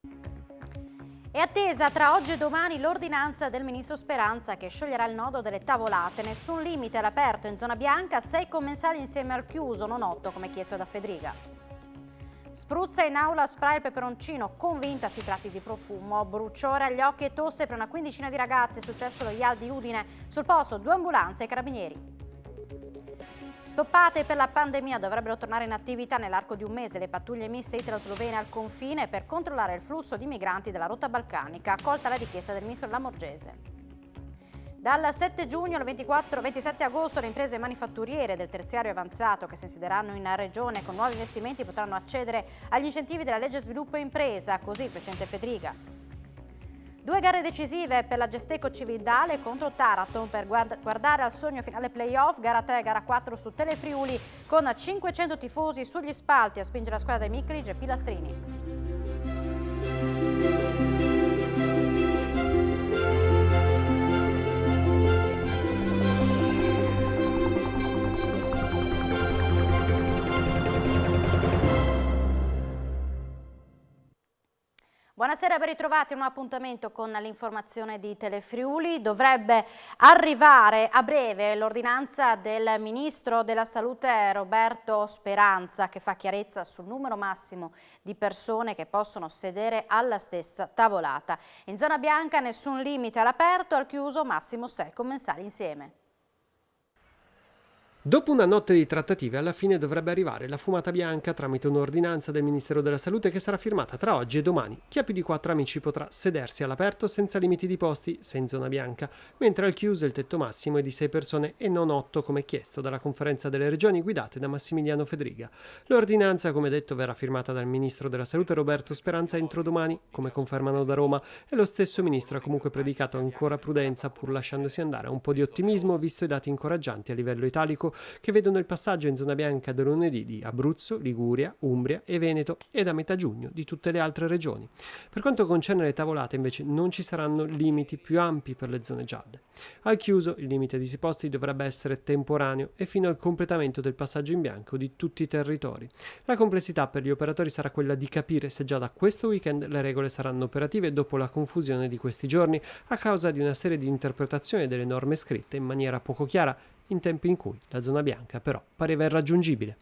È attesa tra oggi e domani l'ordinanza del ministro Speranza che scioglierà il nodo delle tavolate. Nessun limite all'aperto in zona bianca, 6 commensali insieme al chiuso, non 8 come chiesto da Fedriga. Spruzza in aula spray al peperoncino, convinta si tratti di profumo. Bruciore agli occhi e tosse per una quindicina di ragazze, successo allo IAL di Udine. Sul posto 2 ambulanze e carabinieri. Stoppate per la pandemia, dovrebbero tornare in attività nell'arco di un mese le pattuglie miste italo-slovene al confine per controllare il flusso di migranti della rotta balcanica, accolta la richiesta del ministro Lamorgese. Dal 7 giugno al 27 agosto le imprese manifatturiere del terziario avanzato che si insedieranno in regione con nuovi investimenti potranno accedere agli incentivi della legge sviluppo e impresa, così il presidente Fedriga. 2 gare decisive per la Gesteco Cividale contro Taranto per guardare al sogno finale playoff, gara 3 e gara 4 su Telefriuli con 500 tifosi sugli spalti a spingere la squadra dei Michelig e Pilastrini. Buonasera, ben ritrovati in un appuntamento con l'informazione di Telefriuli. Dovrebbe arrivare a breve l'ordinanza del Ministro della Salute Roberto Speranza che fa chiarezza sul numero massimo di persone che possono sedere alla stessa tavolata. In zona bianca nessun limite all'aperto, al chiuso massimo 6 commensali insieme. Dopo una notte di trattative, alla fine dovrebbe arrivare la fumata bianca tramite un'ordinanza del Ministero della Salute che sarà firmata tra oggi e domani. Chi ha più di 4 amici potrà sedersi all'aperto senza limiti di posti, se in zona bianca, mentre al chiuso il tetto massimo è di 6 persone e non 8 come chiesto dalla Conferenza delle Regioni guidate da Massimiliano Fedriga. L'ordinanza, come detto, verrà firmata dal Ministro della Salute Roberto Speranza entro domani, come confermano da Roma, e lo stesso Ministro ha comunque predicato ancora prudenza pur lasciandosi andare a un po' di ottimismo visto i dati incoraggianti a livello italico che vedono il passaggio in zona bianca da lunedì di Abruzzo, Liguria, Umbria e Veneto e da metà giugno di tutte le altre regioni. Per quanto concerne le tavolate invece non ci saranno limiti più ampi per le zone gialle. Al chiuso il limite di 6 posti dovrebbe essere temporaneo e fino al completamento del passaggio in bianco di tutti i territori. La complessità per gli operatori sarà quella di capire se già da questo weekend le regole saranno operative dopo la confusione di questi giorni a causa di una serie di interpretazioni delle norme scritte in maniera poco chiara in tempi in cui la zona bianca però pareva irraggiungibile.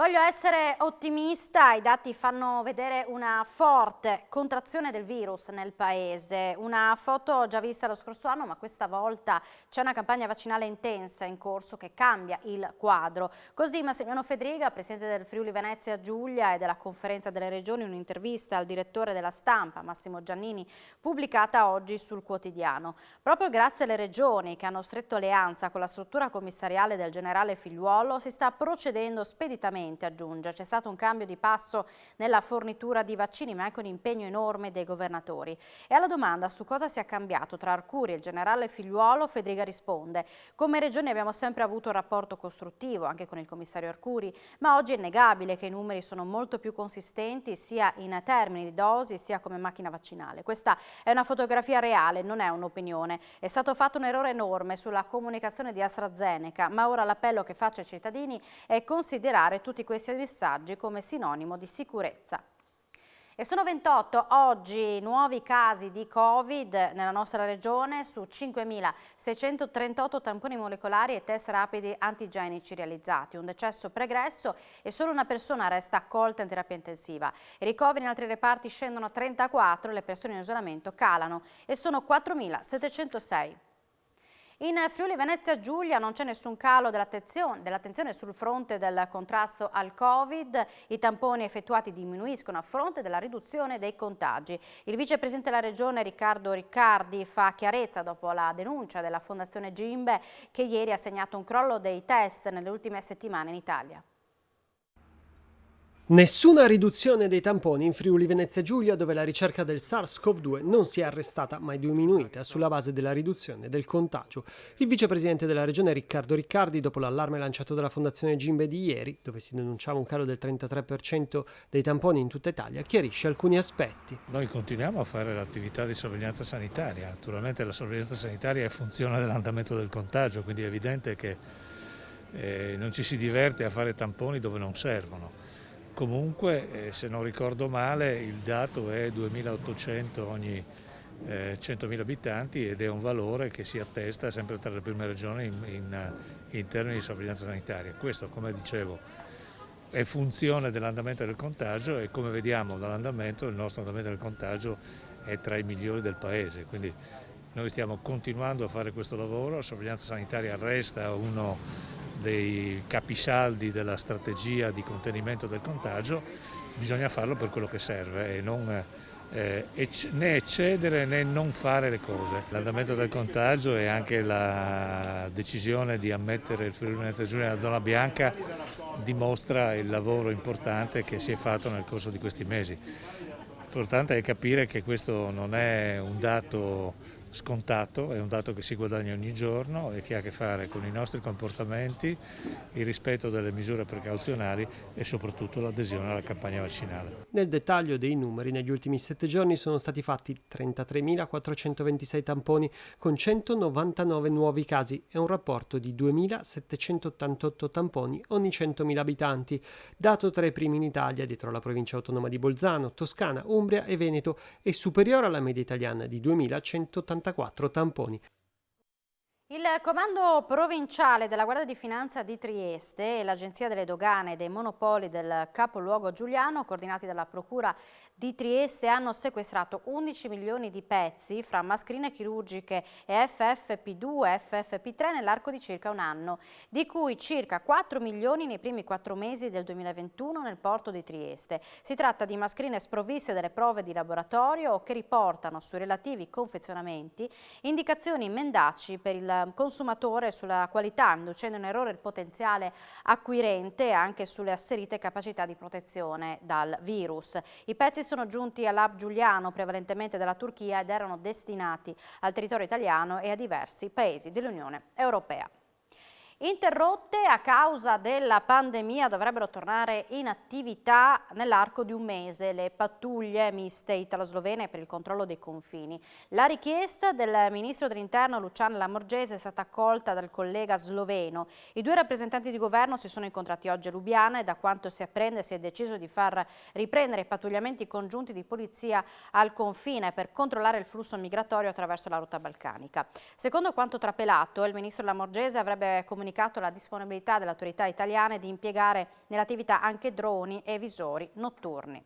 Voglio essere ottimista, i dati fanno vedere una forte contrazione del virus nel paese, una foto già vista lo scorso anno ma questa volta c'è una campagna vaccinale intensa in corso che cambia il quadro. Così Massimiliano Fedriga, presidente del Friuli Venezia Giulia e della Conferenza delle Regioni, un'intervista al direttore della Stampa Massimo Giannini pubblicata oggi sul quotidiano. Proprio grazie alle regioni che hanno stretto alleanza con la struttura commissariale del generale Figliuolo si sta procedendo speditamente, aggiunge. C'è stato un cambio di passo nella fornitura di vaccini ma anche un impegno enorme dei governatori. E alla domanda su cosa sia cambiato tra Arcuri e il generale Figliuolo, Fedriga risponde: come regioni abbiamo sempre avuto un rapporto costruttivo anche con il commissario Arcuri, ma oggi è innegabile che i numeri sono molto più consistenti sia in termini di dosi sia come macchina vaccinale. Questa è una fotografia reale, non è un'opinione. È stato fatto un errore enorme sulla comunicazione di AstraZeneca, ma ora l'appello che faccio ai cittadini è considerare tutti questi messaggi come sinonimo di sicurezza. E sono 28 oggi nuovi casi di Covid nella nostra regione su 5.638 tamponi molecolari e test rapidi antigenici realizzati, un decesso pregresso e solo una persona resta accolta in terapia intensiva. I ricoveri in altri reparti scendono a 34, le persone in isolamento calano e sono 4.706. In Friuli Venezia Giulia non c'è nessun calo dell'attenzione sul fronte del contrasto al Covid. I tamponi effettuati diminuiscono a fronte della riduzione dei contagi. Il vicepresidente della regione Riccardo Riccardi fa chiarezza dopo la denuncia della Fondazione Gimbe che ieri ha segnato un crollo dei test nelle ultime settimane in Italia. Nessuna riduzione dei tamponi in Friuli Venezia Giulia, dove la ricerca del SARS-CoV-2 non si è arrestata ma è diminuita sulla base della riduzione del contagio. Il vicepresidente della regione Riccardo Riccardi, dopo l'allarme lanciato dalla Fondazione Gimbe di ieri, dove si denunciava un calo del 33% dei tamponi in tutta Italia, chiarisce alcuni aspetti. Noi continuiamo a fare l'attività di sorveglianza sanitaria, naturalmente la sorveglianza sanitaria è funzione dell'andamento del contagio, quindi è evidente che non ci si diverte a fare tamponi dove non servono. Comunque, se non ricordo male, il dato è 2.800 ogni 100.000 abitanti ed è un valore che si attesta sempre tra le prime regioni in termini di sorveglianza sanitaria. Questo, come dicevo, è funzione dell'andamento del contagio e come vediamo dall'andamento, il nostro andamento del contagio è tra i migliori del Paese. Quindi noi stiamo continuando a fare questo lavoro, la sorveglianza sanitaria resta uno dei capisaldi della strategia di contenimento del contagio, bisogna farlo per quello che serve e non né eccedere né non fare le cose. L'andamento del contagio e anche la decisione di ammettere il Friuli Venezia Giulia nella zona bianca dimostra il lavoro importante che si è fatto nel corso di questi mesi. L'importante è capire che questo non è un dato scontato, è un dato che si guadagna ogni giorno e che ha a che fare con i nostri comportamenti, il rispetto delle misure precauzionali e soprattutto l'adesione alla campagna vaccinale. Nel dettaglio dei numeri, negli ultimi 7 giorni sono stati fatti 33.426 tamponi con 199 nuovi casi e un rapporto di 2.788 tamponi ogni 100.000 abitanti, dato tra i primi in Italia dietro la provincia autonoma di Bolzano, Toscana, Umbria e Veneto e superiore alla media italiana di 2.184 tamponi. Il Comando Provinciale della Guardia di Finanza di Trieste e l'Agenzia delle Dogane e dei Monopoli del capoluogo giuliano, coordinati dalla Procura di Trieste, hanno sequestrato 11 milioni di pezzi fra mascherine chirurgiche e FFP2 e FFP3 nell'arco di circa un anno, di cui circa 4 milioni nei primi 4 mesi del 2021 nel porto di Trieste. Si tratta di mascherine sprovviste delle prove di laboratorio o che riportano sui relativi confezionamenti indicazioni mendaci per il consumatore sulla qualità, inducendo in errore il potenziale acquirente e anche sulle asserite capacità di protezione dal virus. I pezzi sono giunti all'hub giuliano prevalentemente dalla Turchia ed erano destinati al territorio italiano e a diversi paesi dell'Unione Europea. Interrotte a causa della pandemia dovrebbero tornare in attività nell'arco di un mese le pattuglie miste italo-slovene per il controllo dei confini. La richiesta del ministro dell'Interno Luciano Lamorgese è stata accolta dal collega sloveno. I due rappresentanti di governo si sono incontrati oggi a Lubiana e da quanto si apprende si è deciso di far riprendere i pattugliamenti congiunti di polizia al confine per controllare il flusso migratorio attraverso la rotta balcanica. Secondo quanto trapelato, il ministro Lamorgese avrebbe comunicato la disponibilità delle autorità italiane di impiegare nell'attività anche droni e visori notturni.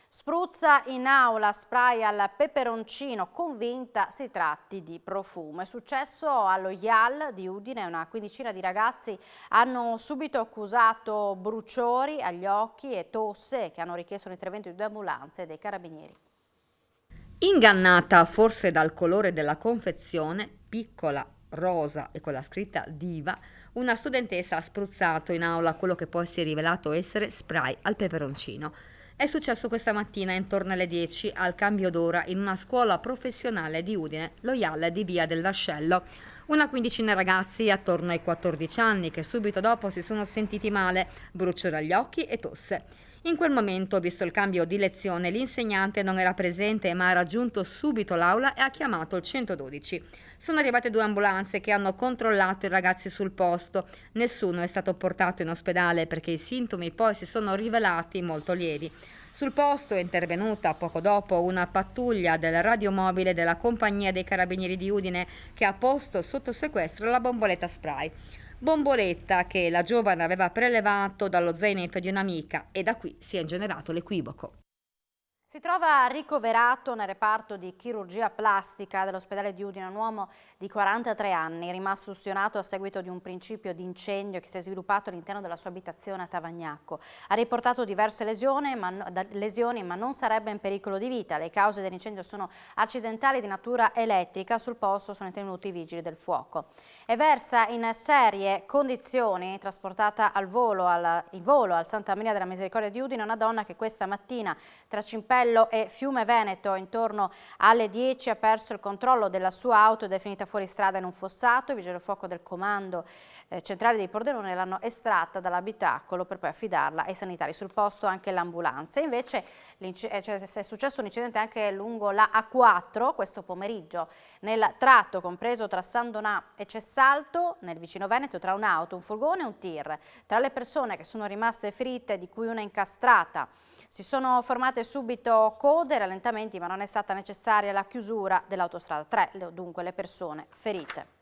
Spruzza in aula spray al peperoncino, convinta si tratti di profumo. È successo allo IAL di Udine, una quindicina di ragazzi hanno subito accusato bruciori agli occhi e tosse che hanno richiesto l'intervento di 2 ambulanze e dei carabinieri. Ingannata forse dal colore della confezione, piccola, rosa e con la scritta Diva, una studentessa ha spruzzato in aula quello che poi si è rivelato essere spray al peperoncino. È successo questa mattina intorno alle 10 al cambio d'ora in una scuola professionale di Udine, lo IAL di Via del Vascello. Una quindicina di ragazzi attorno ai 14 anni che subito dopo si sono sentiti male, bruciore agli occhi e tosse. In quel momento, visto il cambio di lezione, l'insegnante non era presente ma ha raggiunto subito l'aula e ha chiamato il 112. Sono arrivate 2 ambulanze che hanno controllato i ragazzi sul posto. Nessuno è stato portato in ospedale perché i sintomi poi si sono rivelati molto lievi. Sul posto è intervenuta poco dopo una pattuglia del radiomobile della compagnia dei carabinieri di Udine che ha posto sotto sequestro la bomboletta spray. Bomboletta che la giovane aveva prelevato dallo zainetto di un'amica e da qui si è generato l'equivoco. Si trova ricoverato nel reparto di chirurgia plastica dell'ospedale di Udine un uomo di 43 anni, rimasto ustionato a seguito di un principio di incendio che si è sviluppato all'interno della sua abitazione a Tavagnacco. Ha riportato diverse lesioni, ma non sarebbe in pericolo di vita. Le cause dell'incendio sono accidentali di natura elettrica. Sul posto sono intervenuti i vigili del fuoco. È versa in serie condizioni, trasportata in volo al Santa Maria della Misericordia di Udine, una donna che questa mattina tra Cimpello Mugello e Fiume Veneto. Intorno alle 10 ha perso il controllo della sua auto ed è finita fuori strada in un fossato. I vigili del fuoco del comando centrale di Pordenone l'hanno estratta dall'abitacolo per poi affidarla ai sanitari. Sul posto anche l'ambulanza. Invece è successo un incidente anche lungo la A4 questo pomeriggio, nel tratto compreso tra San Donà e Cessalto, nel vicino Veneto, tra un'auto, un furgone e un tir. Tra le persone che sono rimaste ferite, di cui una incastrata, si sono formate subito code e rallentamenti, ma non è stata necessaria la chiusura dell'autostrada. 3 dunque le persone ferite.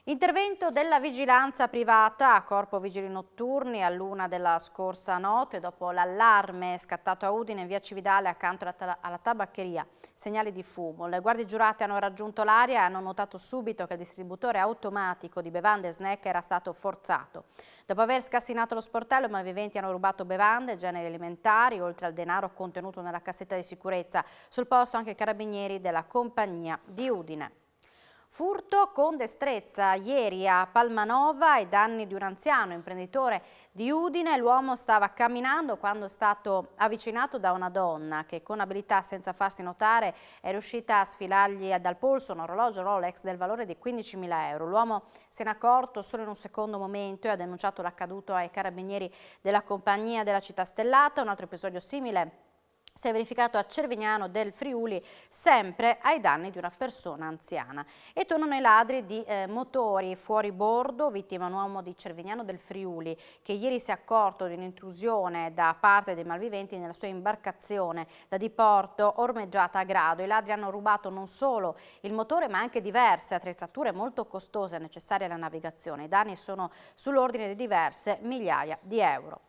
Intervento della vigilanza privata a Corpo Vigili Notturni all'1 della scorsa notte dopo l'allarme scattato a Udine in via Cividale accanto alla tabaccheria. Segnali di fumo. Le guardie giurate hanno raggiunto l'area e hanno notato subito che il distributore automatico di bevande e snack era stato forzato. Dopo aver scassinato lo sportello, i malviventi hanno rubato bevande e generi alimentari, oltre al denaro contenuto nella cassetta di sicurezza. Sul posto anche i carabinieri della compagnia di Udine. Furto con destrezza. Ieri a Palmanova ai danni di un anziano imprenditore di Udine. L'uomo stava camminando quando è stato avvicinato da una donna che con abilità senza farsi notare è riuscita a sfilargli dal polso un orologio Rolex del valore di 15.000 euro. L'uomo se n'è accorto solo in un secondo momento e ha denunciato l'accaduto ai carabinieri della compagnia della città stellata. Un altro episodio simile si è verificato a Cervignano del Friuli, sempre ai danni di una persona anziana. E tornano i ladri di motori fuori bordo, vittima un uomo di Cervignano del Friuli che ieri si è accorto di un'intrusione da parte dei malviventi nella sua imbarcazione da diporto ormeggiata a grado. I ladri hanno rubato non solo il motore ma anche diverse attrezzature molto costose necessarie alla navigazione. I danni sono sull'ordine di diverse migliaia di euro.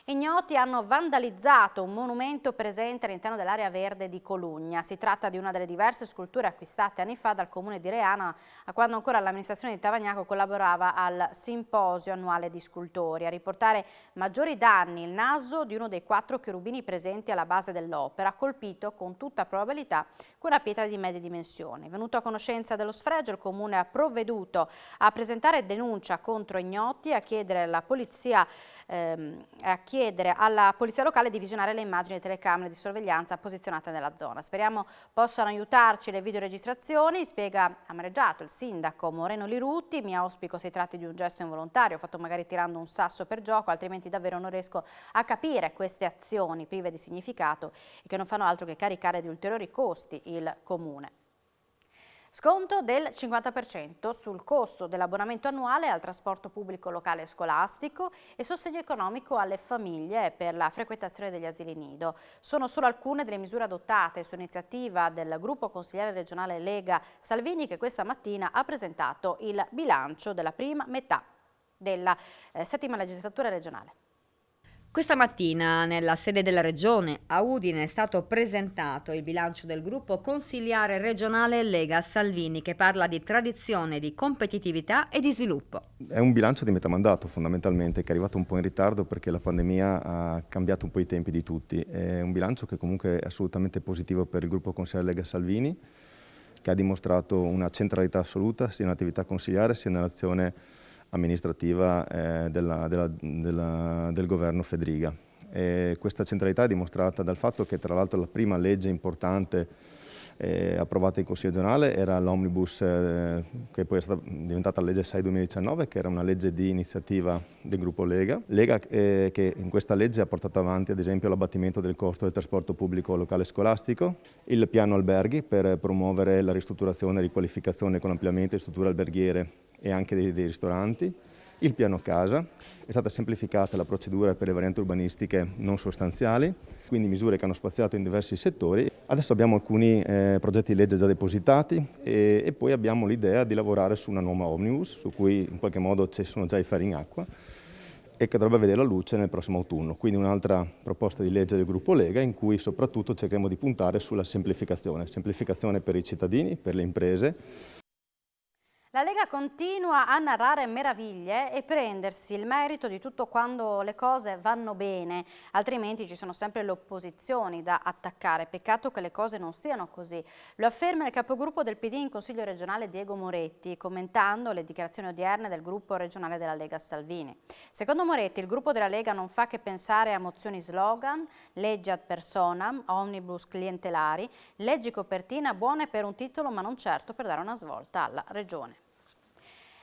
Ignoti hanno vandalizzato un monumento presente all'interno dell'area verde di Colugna. Si tratta di una delle diverse sculture acquistate anni fa dal comune di Reana, a quando ancora l'amministrazione di Tavagnaco collaborava al simposio annuale di scultori. A riportare maggiori danni il naso di uno dei 4 cherubini presenti alla base dell'opera, colpito con tutta probabilità con una pietra di medie dimensioni. Venuto a conoscenza dello sfregio, il comune ha provveduto a presentare denuncia contro Ignoti e a chiedere alla polizia locale di visionare le immagini e telecamere di sorveglianza posizionate nella zona. Speriamo possano aiutarci le videoregistrazioni, spiega amareggiato il sindaco Moreno Lirutti. Mi auspico si tratti di un gesto involontario, fatto magari tirando un sasso per gioco, altrimenti davvero non riesco a capire queste azioni prive di significato e che non fanno altro che caricare di ulteriori costi il comune. Sconto del 50% sul costo dell'abbonamento annuale al trasporto pubblico locale e scolastico e sostegno economico alle famiglie per la frequentazione degli asili nido. Sono solo alcune delle misure adottate su iniziativa del gruppo consigliere regionale Lega Salvini, che questa mattina ha presentato il bilancio della prima metà della settima legislatura regionale. Questa mattina nella sede della Regione a Udine è stato presentato il bilancio del gruppo consigliare regionale Lega Salvini, che parla di tradizione, di competitività e di sviluppo. È un bilancio di metà mandato fondamentalmente, che è arrivato un po' in ritardo perché la pandemia ha cambiato un po' i tempi di tutti. È un bilancio che comunque è assolutamente positivo per il gruppo consigliare Lega Salvini, che ha dimostrato una centralità assoluta sia nell'attività consigliare sia nell'azione amministrativa del governo Fedriga. E questa centralità è dimostrata dal fatto che tra l'altro la prima legge importante approvata in Consiglio regionale era l'Omnibus, che poi è stata diventata la legge 6/2019, che era una legge di iniziativa del gruppo Lega, che in questa legge ha portato avanti ad esempio l'abbattimento del costo del trasporto pubblico locale scolastico, il piano alberghi per promuovere la ristrutturazione e riqualificazione con ampliamento di strutture alberghiere e anche dei ristoranti, il piano casa, è stata semplificata la procedura per le varianti urbanistiche non sostanziali, quindi misure che hanno spaziato in diversi settori. Adesso abbiamo alcuni progetti di legge già depositati e poi abbiamo l'idea di lavorare su una nuova Omnibus, su cui in qualche modo ci sono già i ferri in acqua e che dovrebbe vedere la luce nel prossimo autunno. Quindi un'altra proposta di legge del gruppo Lega in cui soprattutto cercheremo di puntare sulla semplificazione per i cittadini, per le imprese. La Lega continua a narrare meraviglie e prendersi il merito di tutto quando le cose vanno bene, altrimenti ci sono sempre le opposizioni da attaccare. Peccato che le cose non stiano così. Lo afferma il capogruppo del PD in Consiglio regionale Diego Moretti, commentando le dichiarazioni odierne del gruppo regionale della Lega Salvini. Secondo Moretti, il gruppo della Lega non fa che pensare a mozioni slogan, leggi ad personam, omnibus clientelari, leggi copertina buone per un titolo ma non certo per dare una svolta alla regione.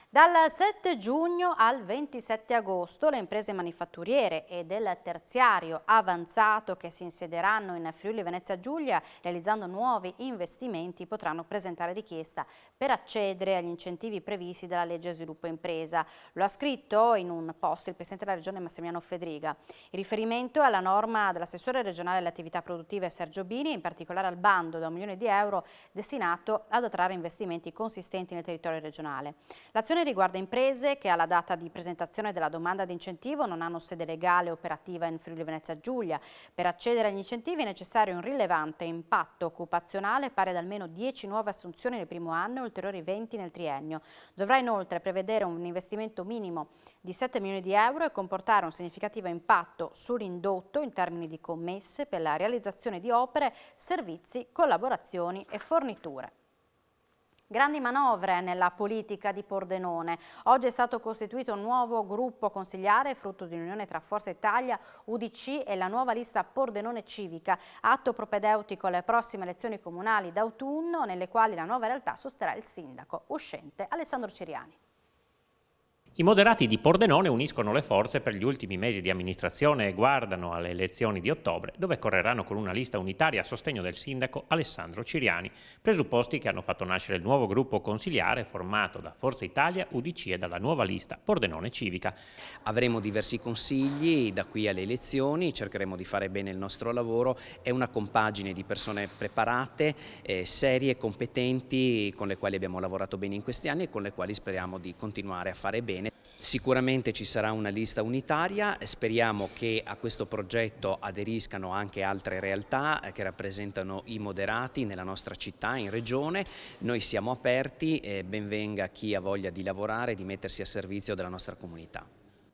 Dal 7 giugno al 27 agosto le imprese manifatturiere e del terziario avanzato che si insiederanno in Friuli Venezia Giulia realizzando nuovi investimenti potranno presentare richiesta per accedere agli incentivi previsti dalla legge sviluppo impresa. Lo ha scritto in un post il presidente della regione Massimiliano Fedriga. Il riferimento è alla norma dell'assessore regionale alle attività produttive Sergio Bini, in particolare al bando da €1 milione destinato ad attrarre investimenti consistenti nel territorio regionale. L'azione riguarda imprese che alla data di presentazione della domanda di incentivo non hanno sede legale operativa in Friuli Venezia Giulia. Per accedere agli incentivi è necessario un rilevante impatto occupazionale pari ad almeno 10 nuove assunzioni nel primo anno e ulteriori 20 nel triennio. Dovrà inoltre prevedere un investimento minimo di €7 milioni e comportare un significativo impatto sull'indotto in termini di commesse per la realizzazione di opere, servizi, collaborazioni e forniture. Grandi manovre nella politica di Pordenone. Oggi è stato costituito un nuovo gruppo consigliare frutto di un'unione tra Forza Italia, UDC e la nuova lista Pordenone Civica, atto propedeutico alle prossime elezioni comunali d'autunno nelle quali la nuova realtà sosterrà il sindaco uscente Alessandro Ciriani. I moderati di Pordenone uniscono le forze per gli ultimi mesi di amministrazione e guardano alle elezioni di ottobre, dove correranno con una lista unitaria a sostegno del sindaco Alessandro Ciriani, presupposti che hanno fatto nascere il nuovo gruppo consigliare formato da Forza Italia, UDC e dalla nuova lista Pordenone Civica. Avremo diversi consigli da qui alle elezioni, cercheremo di fare bene il nostro lavoro, è una compagine di persone preparate, serie, competenti, con le quali abbiamo lavorato bene in questi anni e con le quali speriamo di continuare a fare bene. Sicuramente ci sarà una lista unitaria, speriamo che a questo progetto aderiscano anche altre realtà che rappresentano i moderati nella nostra città, in regione. Noi siamo aperti e ben venga chi ha voglia di lavorare e di mettersi a servizio della nostra comunità.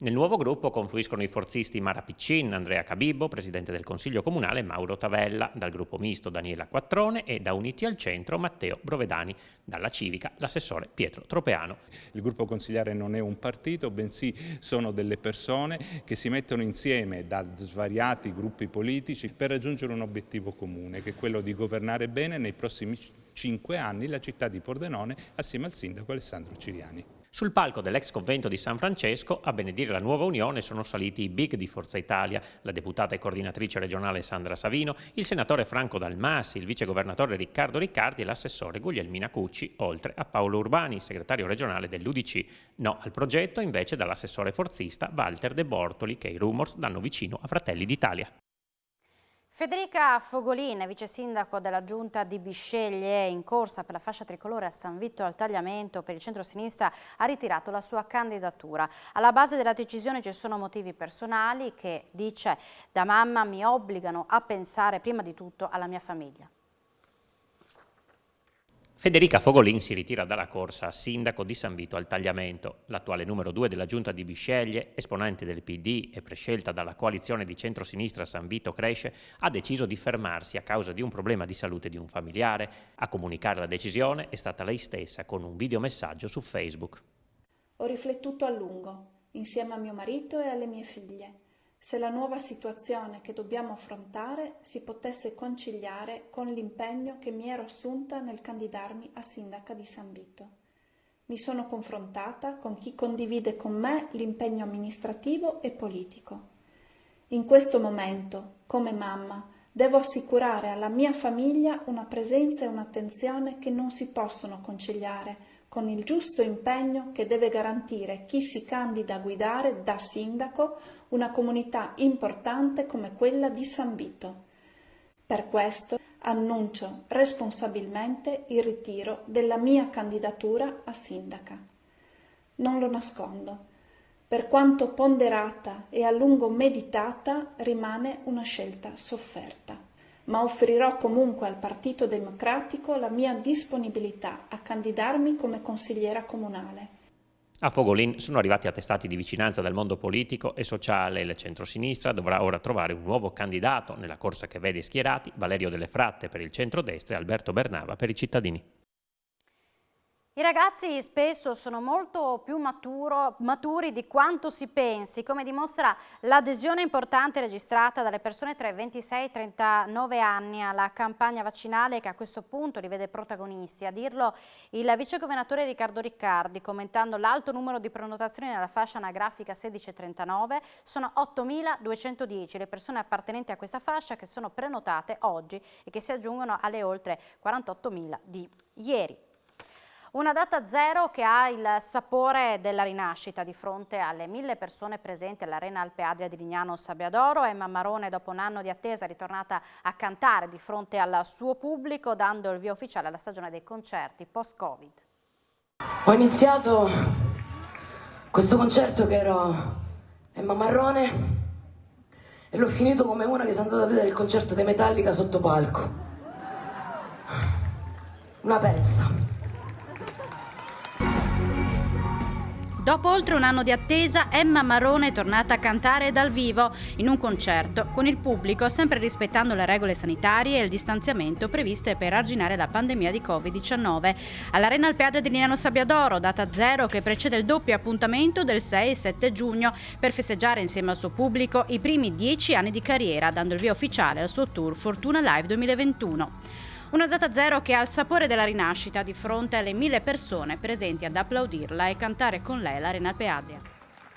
Nel nuovo gruppo confluiscono i forzisti Mara Piccin, Andrea Cabibbo, presidente del Consiglio Comunale, Mauro Tavella, dal gruppo misto Daniela Quattrone e da Uniti al Centro Matteo Brovedani, dalla Civica l'assessore Pietro Tropeano. Il gruppo consigliare non è un partito, bensì sono delle persone che si mettono insieme da svariati gruppi politici per raggiungere un obiettivo comune, che è quello di governare bene nei prossimi 5 anni la città di Pordenone assieme al sindaco Alessandro Ciriani. Sul palco dell'ex convento di San Francesco, a benedire la nuova unione, sono saliti i big di Forza Italia, la deputata e coordinatrice regionale Sandra Savino, il senatore Franco Dalmasi, il vicegovernatore Riccardo Riccardi e l'assessore Guglielmina Cucci, oltre a Paolo Urbani, segretario regionale dell'UDC. No al progetto invece dall'assessore forzista Walter De Bortoli, che i rumors danno vicino a Fratelli d'Italia. Federica Fogolin, vice sindaco della giunta di Bisceglie, in corsa per la fascia tricolore a San Vito al Tagliamento per il centro-sinistra, ha ritirato la sua candidatura. Alla base della decisione ci sono motivi personali che, dice, da mamma mi obbligano a pensare prima di tutto alla mia famiglia. Federica Fogolin si ritira dalla corsa a sindaco di San Vito al Tagliamento. L'attuale numero 2 della giunta di Bisceglie, esponente del PD e prescelta dalla coalizione di centrosinistra San Vito Cresce, ha deciso di fermarsi a causa di un problema di salute di un familiare. A comunicare la decisione è stata lei stessa con un videomessaggio su Facebook. Ho riflettuto a lungo, insieme a mio marito e alle mie figlie, se la nuova situazione che dobbiamo affrontare si potesse conciliare con l'impegno che mi ero assunta nel candidarmi a sindaca di San Vito. Mi sono confrontata con chi condivide con me l'impegno amministrativo e politico. In questo momento, come mamma, devo assicurare alla mia famiglia una presenza e un'attenzione che non si possono conciliare con il giusto impegno che deve garantire chi si candida a guidare da sindaco una comunità importante come quella di San Vito. Per questo annuncio responsabilmente il ritiro della mia candidatura a sindaca. Non lo nascondo, per quanto ponderata e a lungo meditata rimane una scelta sofferta, ma offrirò comunque al Partito Democratico la mia disponibilità a candidarmi come consigliera comunale. A Fogolin sono arrivati attestati di vicinanza del mondo politico e sociale. Il centrosinistra dovrà ora trovare un nuovo candidato nella corsa che vede schierati Valerio Delle Fratte per il centrodestra e Alberto Bernava per i cittadini. I ragazzi spesso sono molto più maturi di quanto si pensi, come dimostra l'adesione importante registrata dalle persone tra i 26 e i 39 anni alla campagna vaccinale che a questo punto li vede protagonisti. A dirlo il vicegovernatore Riccardo Riccardi, commentando l'alto numero di prenotazioni nella fascia anagrafica 1639, sono 8.210 le persone appartenenti a questa fascia che sono prenotate oggi e che si aggiungono alle oltre 48.000 di ieri. Una data zero che ha il sapore della rinascita di fronte alle 1.000 persone presenti all'Arena Alpe Adria di Lignano Sabbiadoro. Emma Marrone, dopo un anno di attesa, è ritornata a cantare di fronte al suo pubblico, dando il via ufficiale alla stagione dei concerti post-Covid. Ho iniziato questo concerto che ero Emma Marrone e l'ho finito come una che si è andata a vedere il concerto dei Metallica sotto palco. Una pezza. Dopo oltre un anno di attesa, Emma Marrone è tornata a cantare dal vivo in un concerto con il pubblico, sempre rispettando le regole sanitarie e il distanziamento previste per arginare la pandemia di Covid-19. All'Arena Alpe Adria di Lignano Sabbiadoro, data zero che precede il doppio appuntamento del 6 e 7 giugno per festeggiare insieme al suo pubblico i primi 10 anni di carriera, dando il via ufficiale al suo tour Fortuna Live 2021. Una data zero che ha il sapore della rinascita di fronte alle 1.000 persone presenti ad applaudirla e cantare con lei all'Arena Alpe Adria.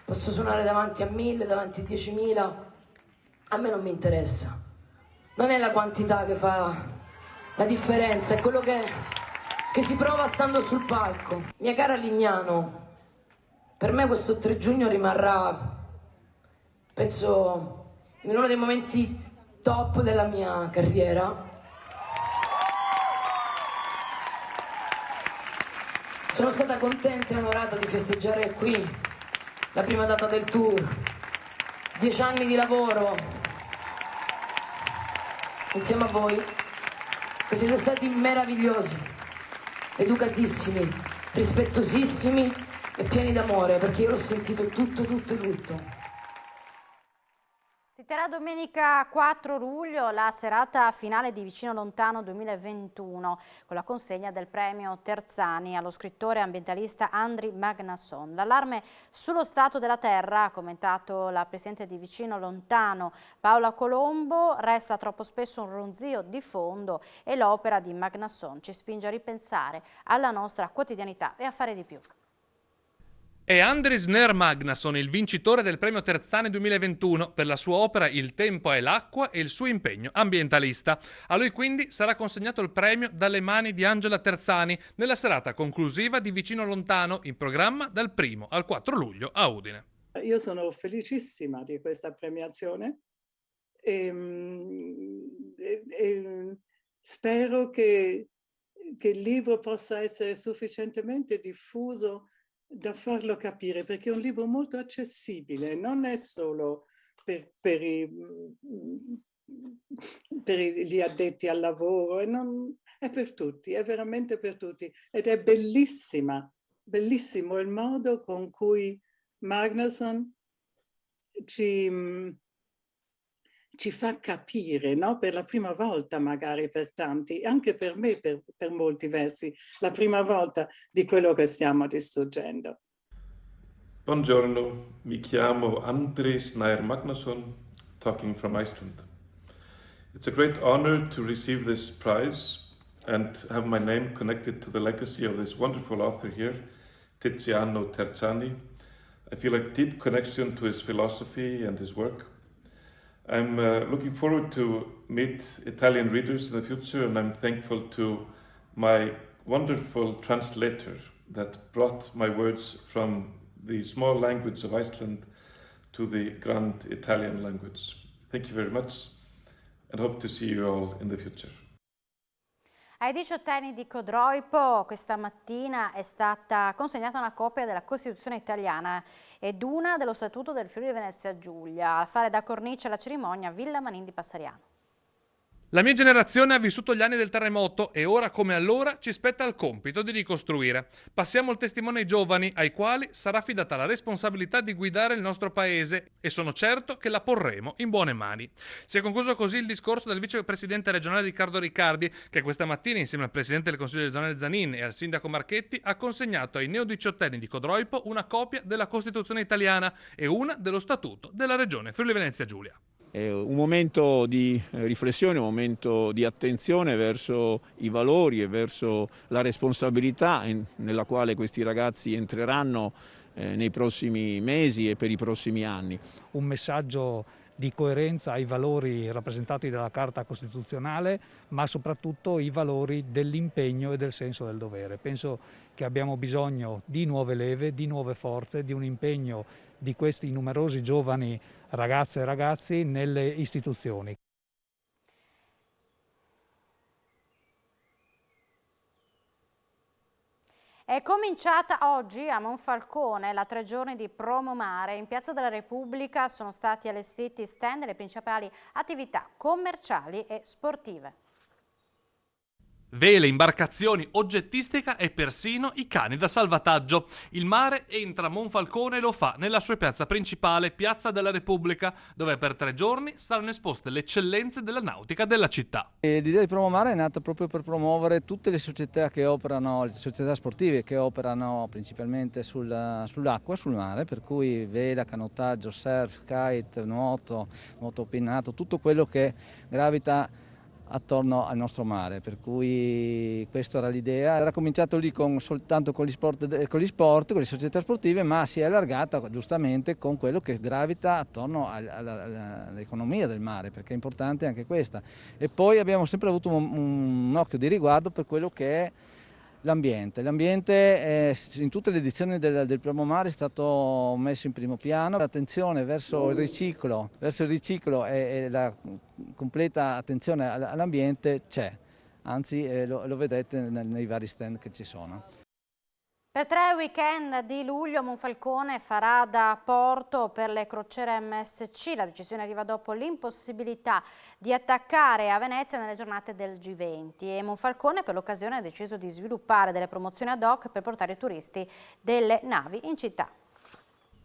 Posso suonare davanti a 1.000, davanti a 10.000, a me non mi interessa. Non è la quantità che fa la differenza, è quello che si prova stando sul palco. Mia cara Lignano, per me questo 3 giugno rimarrà, penso, in uno dei momenti top della mia carriera. Sono stata contenta e onorata di festeggiare qui la prima data del tour, 10 anni di lavoro insieme a voi, che siete stati meravigliosi, educatissimi, rispettosissimi e pieni d'amore, perché io l'ho sentito tutto. Si terrà domenica 4 luglio la serata finale di Vicino Lontano 2021 con la consegna del premio Terzani allo scrittore ambientalista Andri Magnasson. L'allarme sullo stato della terra, ha commentato la presidente di Vicino Lontano Paola Colombo, resta troppo spesso un ronzio di fondo e l'opera di Magnasson ci spinge a ripensare alla nostra quotidianità e a fare di più. È Andris Ner Magnasson il vincitore del premio Terzani 2021 per la sua opera Il tempo è l'acqua e il suo impegno ambientalista. A lui quindi sarà consegnato il premio dalle mani di Angela Terzani nella serata conclusiva di Vicino Lontano, in programma dal 1 al 4 luglio a Udine. Io sono felicissima di questa premiazione e spero che il libro possa essere sufficientemente diffuso da farlo capire, perché è un libro molto accessibile, non è solo per gli addetti al lavoro, è per tutti, è veramente per tutti, ed è bellissimo il modo con cui Magnasson ci fa capire, no? Per la prima volta magari per tanti, anche per me per molti versi, la prima volta di quello che stiamo distruggendo. Buongiorno, mi chiamo Andris Ner Magnasson, talking from Iceland. It's a great honor to receive this prize and have my name connected to the legacy of this wonderful author here, Tiziano Terzani. I feel a deep connection to his philosophy and his work. I'm looking forward to meet Italian readers in the future, and I'm thankful to my wonderful translator that brought my words from the small language of Iceland to the grand Italian language. Thank you very much and hope to see you all in the future. Ai 18 anni di Codroipo questa mattina è stata consegnata una copia della Costituzione italiana ed una dello Statuto del Friuli Venezia Giulia. A fare da cornice alla cerimonia Villa Manin di Passariano. La mia generazione ha vissuto gli anni del terremoto e ora come allora ci spetta il compito di ricostruire. Passiamo il testimone ai giovani, ai quali sarà affidata la responsabilità di guidare il nostro paese e sono certo che la porremo in buone mani. Si è concluso così il discorso del vicepresidente regionale Riccardo Riccardi, che questa mattina insieme al presidente del Consiglio regionale Zanin e al sindaco Marchetti ha consegnato ai neodiciottenni di Codroipo una copia della Costituzione italiana e una dello Statuto della Regione Friuli Venezia Giulia. È un momento di riflessione, un momento di attenzione verso i valori e verso la responsabilità nella quale questi ragazzi entreranno nei prossimi mesi e per i prossimi anni. Un messaggio di coerenza ai valori rappresentati dalla Carta Costituzionale, ma soprattutto i valori dell'impegno e del senso del dovere. Penso che abbiamo bisogno di nuove leve, di nuove forze, di un impegno di questi numerosi giovani ragazze e ragazzi nelle istituzioni. È cominciata oggi a Monfalcone la 3 giorni di Promo Mare. In Piazza della Repubblica sono stati allestiti stand delle principali attività commerciali e sportive. Vele, imbarcazioni, oggettistica e persino i cani da salvataggio. Il mare entra a Monfalcone e lo fa nella sua piazza principale, Piazza della Repubblica, dove per 3 giorni saranno esposte le eccellenze della nautica della città. L'idea di Promo Mare è nata proprio per promuovere tutte le società che operano, le società sportive che operano principalmente sull'acqua, sul mare, per cui vela, canottaggio, surf, kite, nuoto pinato, tutto quello che gravita attorno al nostro mare, per cui questa era l'idea. Era cominciato lì soltanto con gli sport, con le società sportive, ma si è allargata giustamente con quello che gravita attorno all'economia del mare, perché è importante anche questa. E poi abbiamo sempre avuto un occhio di riguardo per quello che è l'ambiente. L'ambiente in tutte le edizioni del Promo Mare è stato messo in primo piano. L'attenzione verso il riciclo e la completa attenzione all'ambiente c'è, anzi lo vedrete nei vari stand che ci sono. Per 3 weekend di luglio Monfalcone farà da porto per le crociere MSC. La decisione arriva dopo l'impossibilità di attaccare a Venezia nelle giornate del G20 e Monfalcone per l'occasione ha deciso di sviluppare delle promozioni ad hoc per portare i turisti delle navi in città.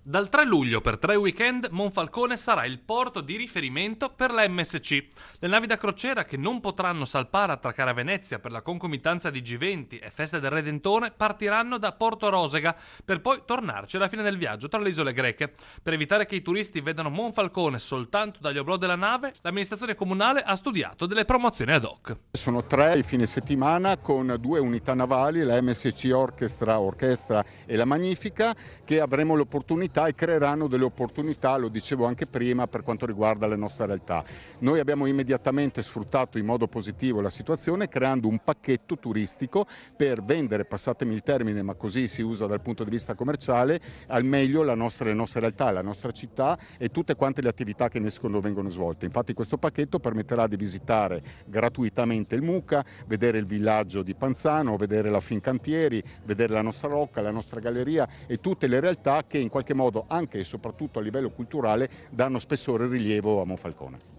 Dal 3 luglio per 3 weekend Monfalcone sarà il porto di riferimento per la MSC. Le navi da crociera che non potranno salpare e attraccare a Venezia per la concomitanza di G20 e Feste del Redentore partiranno da Porto Rosega per poi tornarci alla fine del viaggio tra le isole greche. Per evitare che i turisti vedano Monfalcone soltanto dagli oblò della nave, l'amministrazione comunale ha studiato delle promozioni ad hoc. Sono 3 i fine settimana con 2 unità navali, la MSC Orchestra e la Magnifica, che avremo l'opportunità e creeranno delle opportunità, lo dicevo anche prima, per quanto riguarda la nostra realtà. Noi abbiamo immediatamente sfruttato in modo positivo la situazione creando un pacchetto turistico per vendere, passatemi il termine, ma così si usa dal punto di vista commerciale, al meglio le nostre realtà, la nostra città e tutte quante le attività che ne vengono svolte. Infatti questo pacchetto permetterà di visitare gratuitamente il Muca, vedere il villaggio di Panzano, vedere la Fincantieri, vedere la nostra rocca, la nostra galleria e tutte le realtà che in qualche modo anche e soprattutto a livello culturale danno spessore e rilievo a Monfalcone.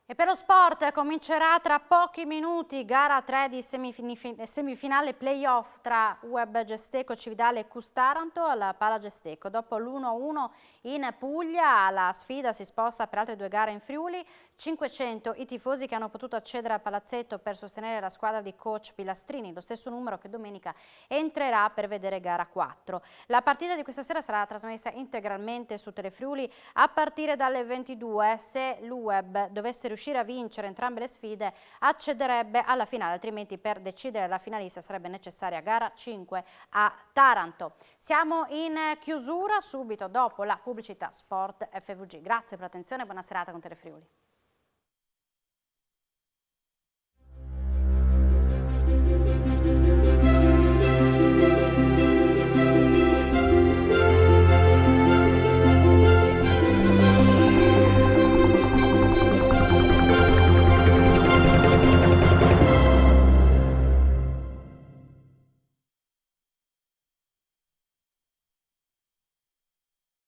E per lo sport comincerà tra pochi minuti gara 3 di semifinale play-off tra UEB Gesteco Cividale e CUS Taranto alla Pala Gesteco. Dopo l'1-1 in Puglia la sfida si sposta per altre 2 gare in Friuli. 500 i tifosi che hanno potuto accedere al palazzetto per sostenere la squadra di coach Pilastrini, lo stesso numero che domenica entrerà per vedere gara 4. La partita di questa sera sarà trasmessa integralmente su Telefriuli a partire dalle 22. Se l'UEB dovesse riuscire a vincere entrambe le sfide accederebbe alla finale, altrimenti per decidere la finalista sarebbe necessaria gara 5 a Taranto. Siamo in chiusura subito dopo la pubblicità Sport FVG. Grazie per l'attenzione e buona serata con Telefriuli.